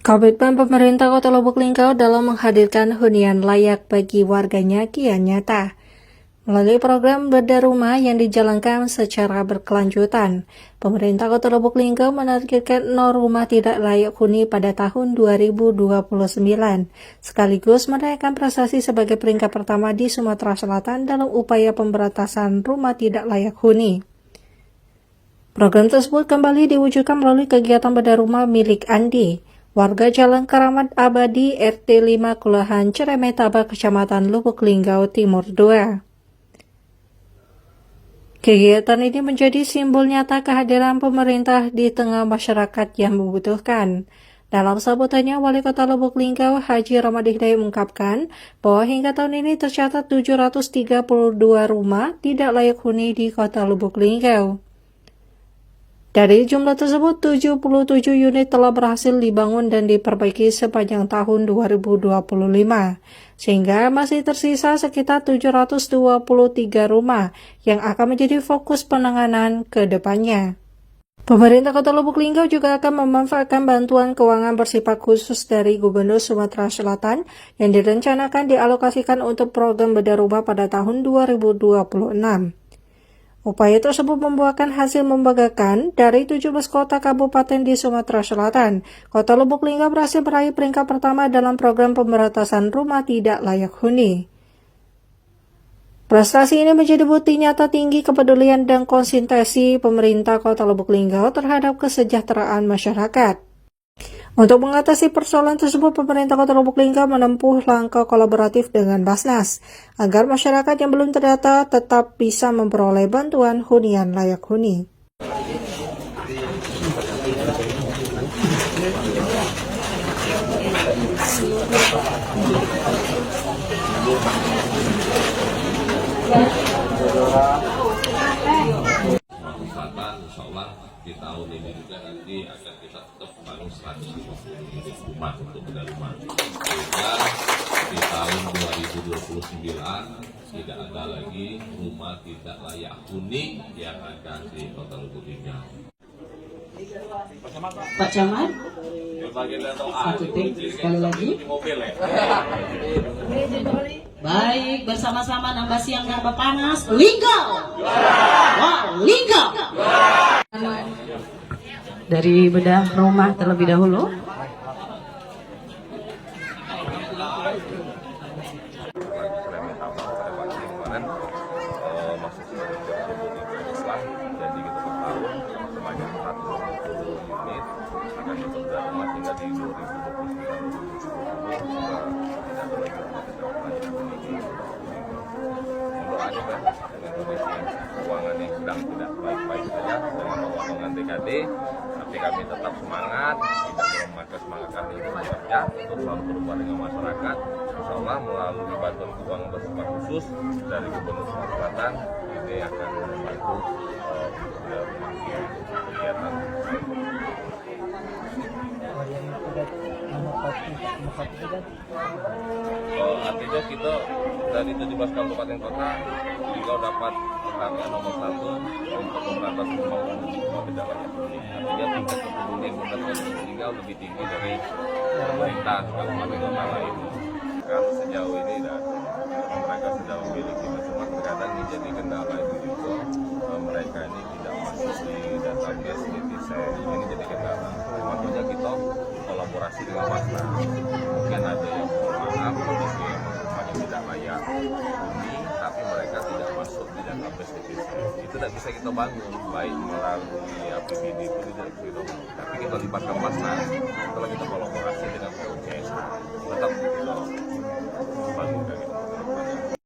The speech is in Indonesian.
Komitmen pemerintah Kota Lubuk Linggau dalam menghadirkan hunian layak bagi warganya kian nyata. Melalui program Bedah Rumah yang dijalankan secara berkelanjutan, pemerintah Kota Lubuk Linggau menargetkan 0 rumah tidak layak huni pada tahun 2029, sekaligus merayakan prestasi sebagai peringkat pertama di Sumatera Selatan dalam upaya pemberantasan rumah tidak layak huni. Program tersebut kembali diwujudkan melalui kegiatan bedah rumah milik Andi, warga Jalan Keramat Abadi RT 5 Kelurahan Ceremetaba, Kecamatan Lubuk Linggau Timur 2. Kegiatan ini menjadi simbol nyata kehadiran pemerintah di tengah masyarakat yang membutuhkan. Dalam sambutannya, Wali Kota Lubuk Linggau Haji Ramadi Hidayat mengungkapkan bahwa hingga tahun ini tercatat 732 rumah tidak layak huni di Kota Lubuk Linggau. Dari jumlah tersebut, 77 unit telah berhasil dibangun dan diperbaiki sepanjang tahun 2025, sehingga masih tersisa sekitar 723 rumah yang akan menjadi fokus penanganan ke depannya. Pemerintah Kota Lubuk Linggau juga akan memanfaatkan bantuan keuangan bersifat khusus dari Gubernur Sumatera Selatan yang direncanakan dialokasikan untuk program bedah rumah pada tahun 2026. Upaya tersebut membuahkan hasil membanggakan. Dari 17 kota kabupaten di Sumatera Selatan, Kota Lubuk Linggau berhasil meraih peringkat pertama dalam program pemberantasan rumah tidak layak huni. Prestasi ini menjadi bukti nyata tinggi kepedulian dan konsentrasi pemerintah Kota Lubuk Linggau terhadap kesejahteraan masyarakat. Untuk mengatasi persoalan tersebut, pemerintah Kota Lubuk Linggau menempuh langkah kolaboratif dengan Basnas agar masyarakat yang belum terdata tetap bisa memperoleh bantuan hunian layak huni. Insya Allah di tahun ini juga nanti akan kita tetap membangun 150 unit rumah untuk bedah rumah, sehingga di tahun 2029 tidak ada lagi rumah tidak layak huni yang ada di Kota Lubuk Linggau. Pak Camat, satu take sekali lagi. Baik, bersama-sama nambah siang nambah panas. Linggau! Wow, Linggau! Dari bedah rumah terlebih dahulu. Jadi kita bertahun sebanyak 150 unit akan kita bedah rumah hingga di 2029 dengan kondisi keuangan yang sedang tidak baik-baik saja dengan pengembangan TKD, tapi kami tetap semangat, tidak memakai semangat kami untuk bekerja, untuk selalu berubah dengan masyarakat. Insya Allah melalui bantuan keuangan bersifat khusus dari Gubernur Sumatera Selatan ini akan membantu kegiatan. Artinya kita dari 17 kabupaten kota Linggau dapat penghargaan nomor 1 untuk pemberantasan rumah tidak layak huni. Artinya tingkat kepedulian Kabupaten Linggau lebih tinggi dari pemerintah kabupaten kota lain. Kalau sejauh ini mereka sudah memiliki macam terkadang menjadi kendala itu juga mereka ini tidak masuk di database netizen, ini jadi kendala. Makanya kita kolaborasi dengan Basnas. Mungkin ada yang maaf kondisi rumahnya tidak layak huni, tapi mereka tidak masuk di database netizen. Itu tidak bisa kita bangun, baik melalui APBD itu tidak bisa kita bangun. Tapi kita libatkan Basnas. Setelah kita